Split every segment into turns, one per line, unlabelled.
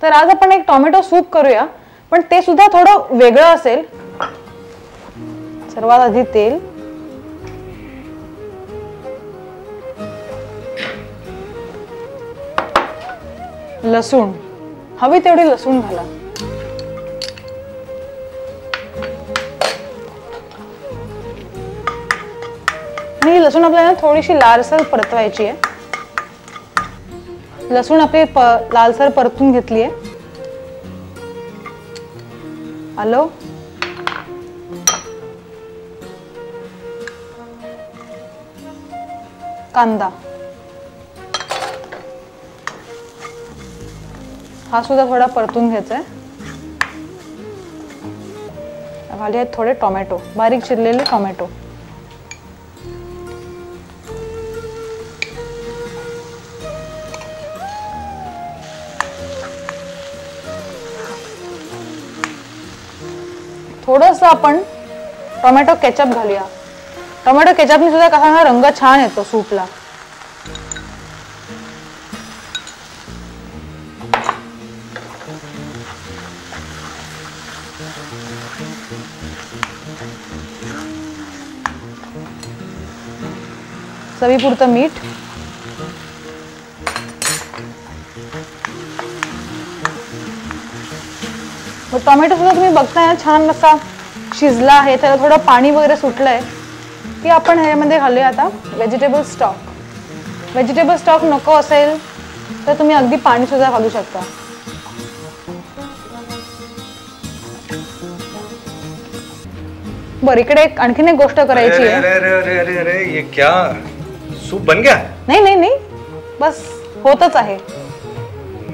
तर आज आपण एक टोमॅटो सूप करूया, पण ते सुद्धा थोडं वेगळं असेल. सर्वात आधी तेल, लसूण, हवी तेवढी लसूण घाला. आणि लसूण आपल्याला थोडीशी लालसर परतवायची आहे. लसूण आपली लालसर परतून घेतली आहे. आलं, कांदा, हा सुद्धा थोडा परतून घ्यायचा आहे. घालूया थोडे टोमॅटो, बारीक चिरलेले टोमॅटो. थोडस आपण टोमॅटो केचप घालूया. टोमॅटो केचपने सुद्धा कसा रंग छान येतो सूपला. चवीपुरतं मीठ, टोमॅटो सुद्धा तुम्ही बघताय ना छान असा शिजला आहे. त्याला थोडं पाणी वगैरे सुटलंय की आपण ह्यामध्ये घालूया आता व्हेजिटेबल स्टॉक. व्हेजिटेबल स्टॉक नको असेल तर तुम्ही अगदी पाणी सुद्धा घालू शकता. बरं, इकडे आणखीन एक गोष्ट करायची आहे.
अरे ये क्या सूप बन गया?
नहीं, बस होतच आहे.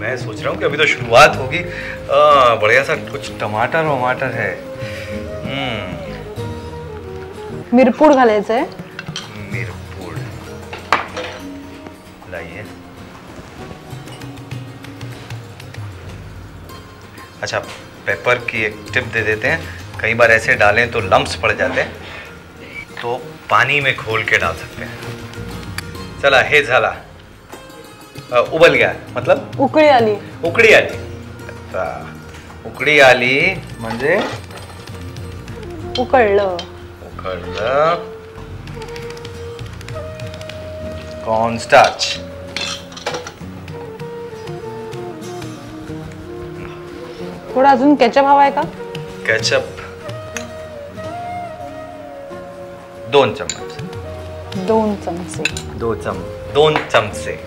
मैं सोच रहा हूँ कि अभी तो शुरुआत होगी. बढ़िया सा कुछ टमाटर वमाटर है.
मिरपूड घालायचंय.
मिरपूड लाइए. अच्छा, पेपर की एक टिप दे देते हैं. कई बार ऐसे डालें तो लम्प्स पड़ जाते हैं, तो पानी में खोल के डाल सकते हैं. चला, हे झाला. उबल गया, मतलब
उकळी आली.
उकडी आली. उकडी आली म्हणजे
उकळलं.
उकळलं. Corn starch.
थोडा अजून केचप हवाय का?
केचप 2 चम्मच.
2 चमचे.
2 चमचे.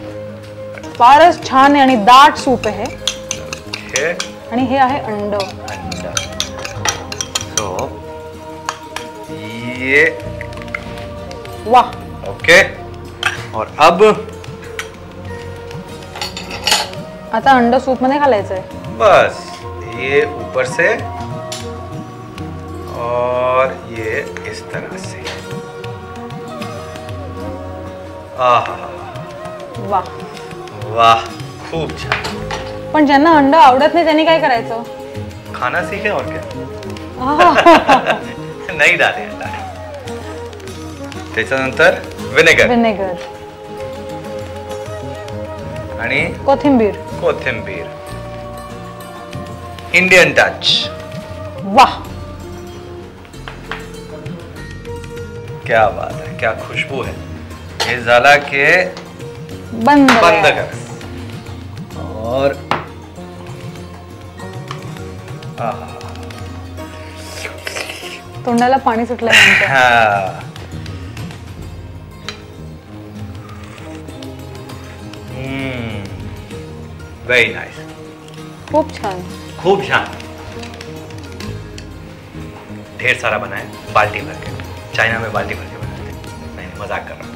फारच छान आहे आणि दाट सूप आहे.
ओके.
आणि हे आहे अंड.
अंडा. सो ये
वाह.
ओके. और अब
आता अंड सूप मध्ये घालायचंय.
बस ये ऊपर से और ये इस तरह से. आहा,
वाह
वाह, खूब छान.
पण ज्यांना अंड आवडत नाही त्यांनी काय करायचं?
खाना सीखे और क्या. नहीं डाले अंडा. त्याच्यानंतर विनेगर.
विनेगर
आणि
कोथिंबीर.
कोथिंबीर. Indian touch.
वाह,
क्या बात है, क्या खुशबू है. ये झाला के
बंद
कर. और
तोंडाला पाणी सुटलंय.
हाँ. Very nice.
खूप छान.
खूब छान. ढेर सारा बनाए, बाल्टी भर के. चाइना में बाल्टी भर के बनाते. नहीं, मजाक कर रहा हूँ.